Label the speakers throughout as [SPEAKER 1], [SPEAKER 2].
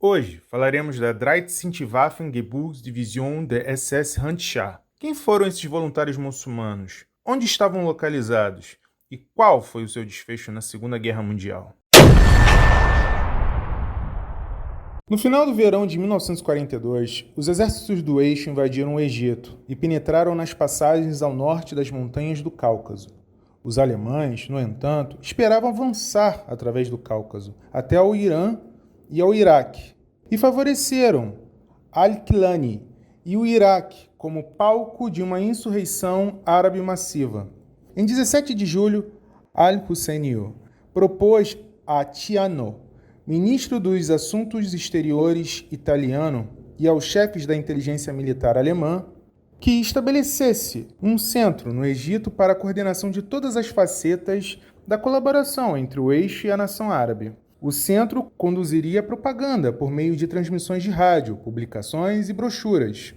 [SPEAKER 1] Hoje falaremos da 13. Waffengeburtsdivision der SS Handschar. Quem foram esses voluntários muçulmanos? Onde estavam localizados? E qual foi o seu desfecho na Segunda Guerra Mundial? No final do verão de 1942, os exércitos do Eixo invadiram o Egito e penetraram nas passagens ao norte das montanhas do Cáucaso. Os alemães, no entanto, esperavam avançar através do Cáucaso até ao Irã e ao Iraque, e favoreceram Al-Quilani e o Iraque como palco de uma insurreição árabe massiva. Em 17 de julho, Al-Husseini propôs a Ciano, ministro dos Assuntos Exteriores italiano, e aos chefes da inteligência militar alemã, que estabelecesse um centro no Egito para a coordenação de todas as facetas da colaboração entre o Eixo e a nação árabe. O centro conduziria propaganda por meio de transmissões de rádio, publicações e brochuras.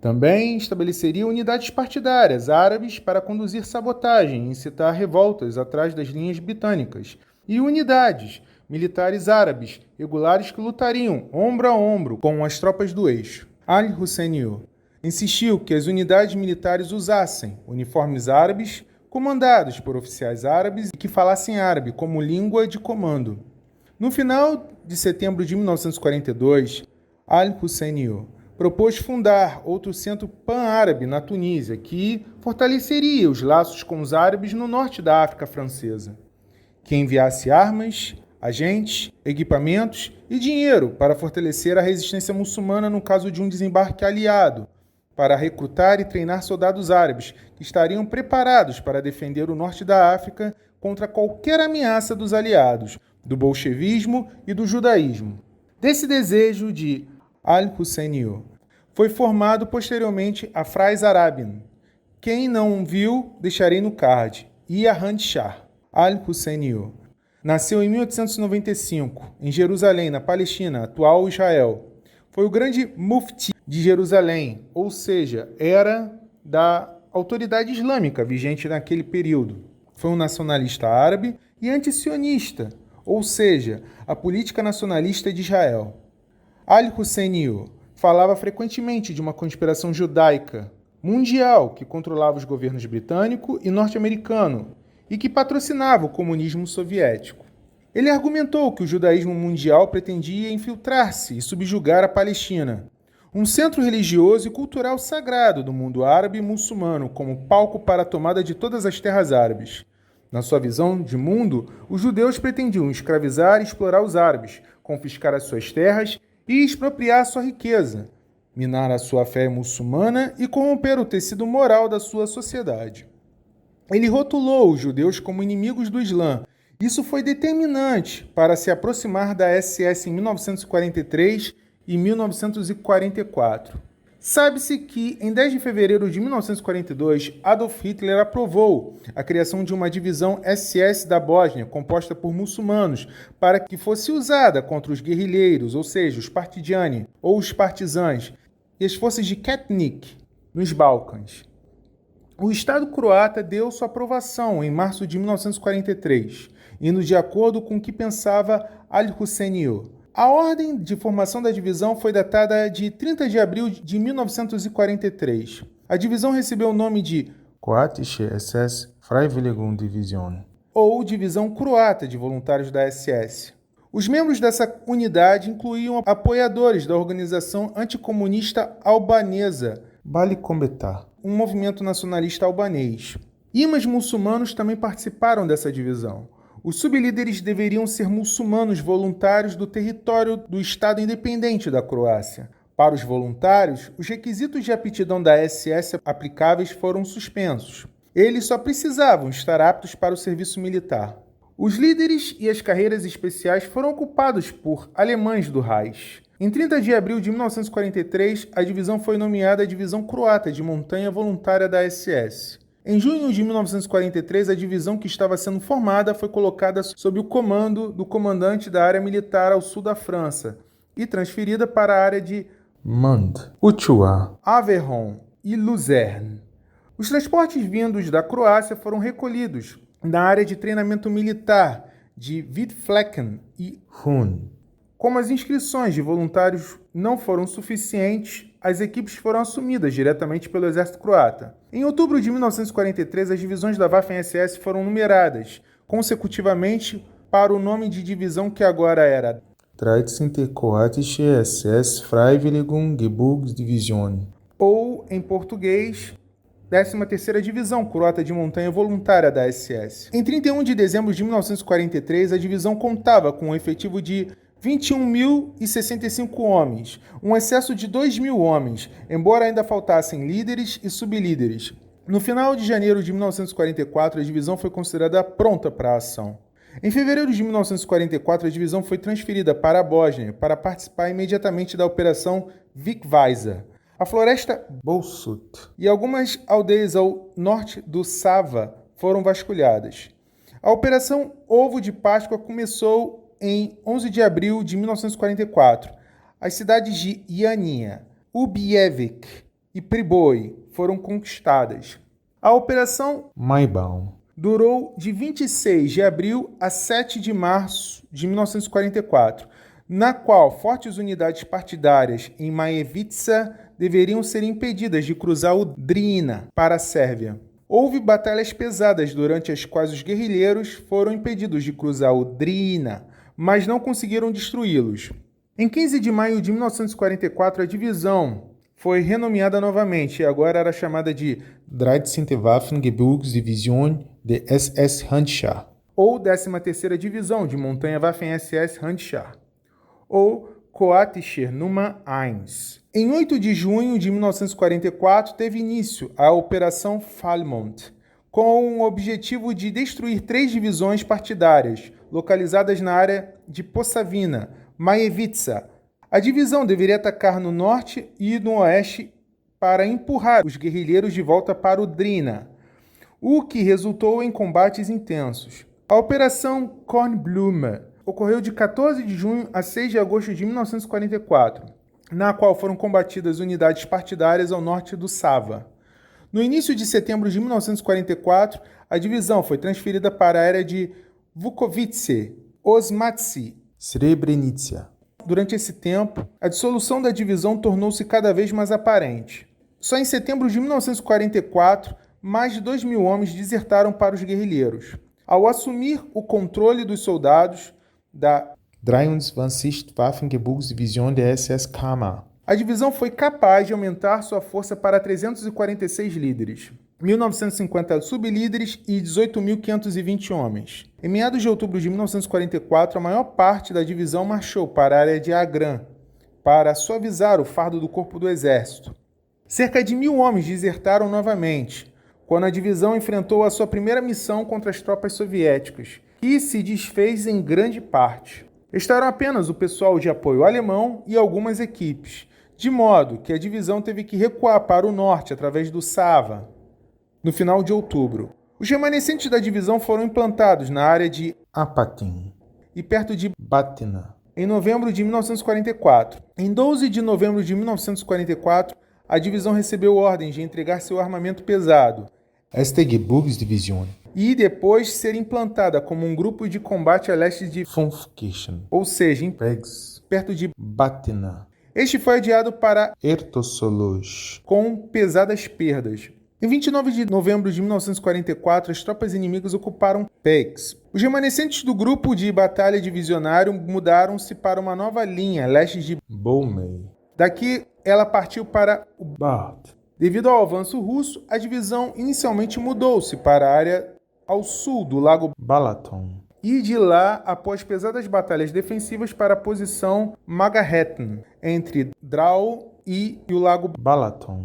[SPEAKER 1] Também estabeleceria unidades partidárias árabes para conduzir sabotagem e incitar revoltas atrás das linhas britânicas, e unidades militares árabes regulares que lutariam ombro a ombro com as tropas do Eixo. Al-Husseini insistiu que as unidades militares usassem uniformes árabes comandados por oficiais árabes e que falassem árabe como língua de comando. No final de setembro de 1942, Al-Husseini propôs fundar outro centro pan-árabe na Tunísia, que fortaleceria os laços com os árabes no norte da África francesa, que enviasse armas, agentes, equipamentos e dinheiro para fortalecer a resistência muçulmana no caso de um desembarque aliado, para recrutar e treinar soldados árabes que estariam preparados para defender o norte da África contra qualquer ameaça dos aliados, do bolchevismo e do judaísmo. Desse desejo de Al-Husseini foi formado posteriormente a Fraiz Arabin. Quem não viu, deixarei no card. E a Handschar. Al-Husseini nasceu em 1895, em Jerusalém, na Palestina, atual Israel. Foi o grande mufti de Jerusalém, ou seja, era da autoridade islâmica vigente naquele período. Foi um nacionalista árabe e antisionista, ou seja, a política nacionalista de Israel. Al-Husseini falava frequentemente de uma conspiração judaica mundial que controlava os governos britânico e norte-americano e que patrocinava o comunismo soviético. Ele argumentou que o judaísmo mundial pretendia infiltrar-se e subjugar a Palestina, um centro religioso e cultural sagrado do mundo árabe e muçulmano, como palco para a tomada de todas as terras árabes. Na sua visão de mundo, os judeus pretendiam escravizar e explorar os árabes, confiscar as suas terras e expropriar sua riqueza, minar a sua fé muçulmana e corromper o tecido moral da sua sociedade. Ele rotulou os judeus como inimigos do Islã. Isso foi determinante para se aproximar da SS em 1943 e 1944. Sabe-se que, em 10 de fevereiro de 1942, Adolf Hitler aprovou a criação de uma divisão SS da Bósnia, composta por muçulmanos, para que fosse usada contra os guerrilheiros, ou seja, os partigiani, ou os partisãs, e as forças de Ketnik, nos Balcãs. O Estado croata deu sua aprovação em março de 1943, indo de acordo com o que pensava Al-Husseini. A ordem de formação da divisão foi datada de 30 de abril de 1943. A divisão recebeu o nome de Kroatische SS Freiwilligendivision, ou Divisão Croata de Voluntários da SS. Os membros dessa unidade incluíam apoiadores da organização anticomunista albanesa Balikombeta, um movimento nacionalista albanês. Imãs muçulmanos também participaram dessa divisão. Os sublíderes deveriam ser muçulmanos voluntários do território do Estado independente da Croácia. Para os voluntários, os requisitos de aptidão da SS aplicáveis foram suspensos. Eles só precisavam estar aptos para o serviço militar. Os líderes e as carreiras especiais foram ocupados por alemães do Reich. Em 30 de abril de 1943, a divisão foi nomeada Divisão Croata de Montanha Voluntária da SS. Em junho de 1943, a divisão que estava sendo formada foi colocada sob o comando do comandante da área militar ao sul da França e transferida para a área de Mende, Uchoa, Aveyron e Luzerne. Os transportes vindos da Croácia foram recolhidos na área de treinamento militar de Wittflecken e Hun. Como as inscrições de voluntários não foram suficientes, as equipes foram assumidas diretamente pelo exército croata. Em outubro de 1943, as divisões da Waffen-SS foram numeradas consecutivamente para o nome de divisão que agora era
[SPEAKER 2] 13. Kroatische SS Freiwilligengeburtsdivision,
[SPEAKER 1] ou, em português, 13ª Divisão Croata de Montanha Voluntária da SS. Em 31 de dezembro de 1943, a divisão contava com um efetivo de 21.065 homens, um excesso de 2.000 homens, embora ainda faltassem líderes e sublíderes. No final de janeiro de 1944, a divisão foi considerada pronta para a ação. Em fevereiro de 1944, a divisão foi transferida para a Bósnia para participar imediatamente da Operação Vikvajsa. A floresta
[SPEAKER 2] Bossut
[SPEAKER 1] e algumas aldeias ao norte do Sava foram vasculhadas. A Operação Ovo de Páscoa começou em 11 de abril de 1944. As cidades de Yaninha, Ubievik e Priboi foram conquistadas. A Operação
[SPEAKER 2] Maibaum
[SPEAKER 1] durou de 26 de abril a 7 de março de 1944, na qual fortes unidades partidárias em Majevica deveriam ser impedidas de cruzar o Drina para a Sérvia. Houve batalhas pesadas durante as quais os guerrilheiros foram impedidos de cruzar o Drina, mas não conseguiram destruí-los. Em 15 de maio de 1944, a divisão foi renomeada novamente e agora era chamada de
[SPEAKER 2] 13. Waffengeburtsdivision de SS Handschar,
[SPEAKER 1] ou 13ª Divisão de Montanha Waffen-SS Handschar, ou Kroatische Nummer 1. Em 8 de junho de 1944, teve início a Operação Falmont, com o objetivo de destruir 3 divisões partidárias, localizadas na área de Posavina, Majevica. A divisão deveria atacar no norte e no oeste para empurrar os guerrilheiros de volta para o Drina, o que resultou em combates intensos. A Operação Kornblume ocorreu de 14 de junho a 6 de agosto de 1944, na qual foram combatidas unidades partidárias ao norte do Sava. No início de setembro de 1944, a divisão foi transferida para a área de Vukovice, Osmaci,
[SPEAKER 2] Srebrenica.
[SPEAKER 1] Durante esse tempo, a dissolução da divisão tornou-se cada vez mais aparente. Só em setembro de 1944, mais de 2.000 homens desertaram para os guerrilheiros. Ao assumir o controle dos soldados da
[SPEAKER 2] 23. Waffengeburtsdivision de SS Kama,
[SPEAKER 1] a divisão foi capaz de aumentar sua força para 346 líderes, 1.950 sublíderes e 18.520 homens. Em meados de outubro de 1944, a maior parte da divisão marchou para a área de Agram, para suavizar o fardo do corpo do exército. Cerca de 1.000 homens desertaram novamente, quando a divisão enfrentou a sua primeira missão contra as tropas soviéticas, que se desfez em grande parte. Restaram apenas o pessoal de apoio alemão e algumas equipes, de modo que a divisão teve que recuar para o norte através do Sava, no final de outubro. Os remanescentes da divisão foram implantados na área de
[SPEAKER 2] Apatin
[SPEAKER 1] e perto de
[SPEAKER 2] Batna,
[SPEAKER 1] em novembro de 1944. Em 12 de novembro de 1944, a divisão recebeu ordens de entregar seu armamento pesado,
[SPEAKER 2] Erste Geburtsdivision,
[SPEAKER 1] e depois ser implantada como um grupo de combate a leste de
[SPEAKER 2] Fünfkirchen,
[SPEAKER 1] ou seja,
[SPEAKER 2] Pegs,
[SPEAKER 1] perto de
[SPEAKER 2] Batna,
[SPEAKER 1] Este foi adiado para
[SPEAKER 2] Ertosolos,
[SPEAKER 1] com pesadas perdas. Em 29 de novembro de 1944, as tropas inimigas ocuparam Pécs. Os remanescentes do grupo de batalha divisionário mudaram-se para uma nova linha, leste de
[SPEAKER 2] Boumei,
[SPEAKER 1] Daqui, ela partiu para o
[SPEAKER 2] Bart,
[SPEAKER 1] Devido ao avanço russo, a divisão inicialmente mudou-se para a área ao sul do Lago
[SPEAKER 2] Balaton,
[SPEAKER 1] e de lá, após pesadas batalhas defensivas, para a posição Magaretn, entre Drau e o Lago
[SPEAKER 2] Balaton.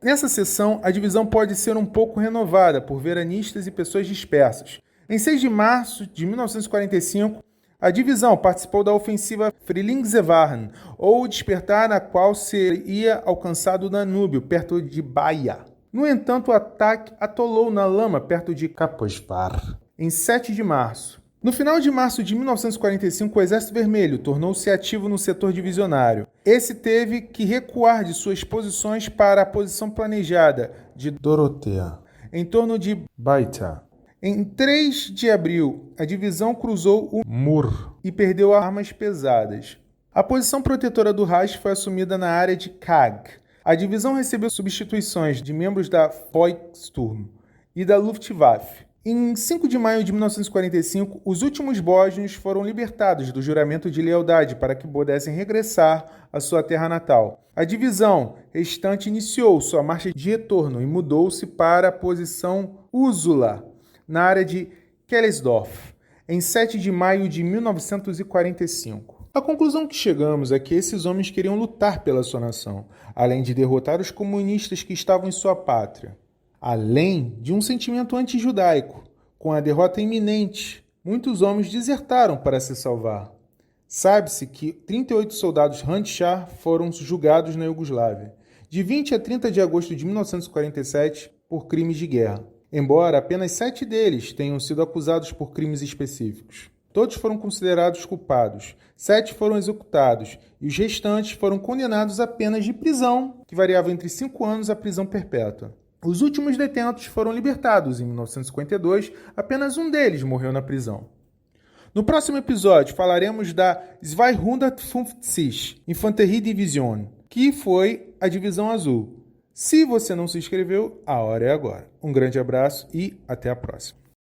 [SPEAKER 1] Nessa seção, a divisão pode ser um pouco renovada por veranistas e pessoas dispersas. Em 6 de março de 1945, a divisão participou da ofensiva Frühlingswarn, ou despertar, na qual seria alcançado o Danúbio, perto de Baia. No entanto, o ataque atolou na lama perto de
[SPEAKER 2] Kaposvar,
[SPEAKER 1] em 7 de março. No final de março de 1945, o Exército Vermelho tornou-se ativo no setor divisionário. Esse teve que recuar de suas posições para a posição planejada de
[SPEAKER 2] Dorotea,
[SPEAKER 1] em torno de
[SPEAKER 2] Baita,
[SPEAKER 1] Em 3 de abril, a divisão cruzou o
[SPEAKER 2] Mur,
[SPEAKER 1] e perdeu armas pesadas. A posição protetora do Reich foi assumida na área de Kag. A divisão recebeu substituições de membros da Volkssturm e da Luftwaffe. Em 5 de maio de 1945, os últimos bósnios foram libertados do juramento de lealdade para que pudessem regressar à sua terra natal. A divisão restante iniciou sua marcha de retorno e mudou-se para a posição Úrsula, na área de Kellersdorf, em 7 de maio de 1945. A conclusão que chegamos é que esses homens queriam lutar pela sua nação, além de derrotar os comunistas que estavam em sua pátria. Além de um sentimento anti-judaico, com a derrota iminente, muitos homens desertaram para se salvar. Sabe-se que 38 soldados Handschar foram julgados na Iugoslávia, de 20 a 30 de agosto de 1947, por crimes de guerra, embora apenas 7 deles tenham sido acusados por crimes específicos. Todos foram considerados culpados, 7 foram executados e os restantes foram condenados a penas de prisão, que variavam entre 5 anos a prisão perpétua. Os últimos detentos foram libertados em 1952, apenas um deles morreu na prisão. No próximo episódio falaremos da 250 Infanteriedivision, que foi a Divisão Azul. Se você não se inscreveu, a hora é agora. Um grande abraço e até a próxima.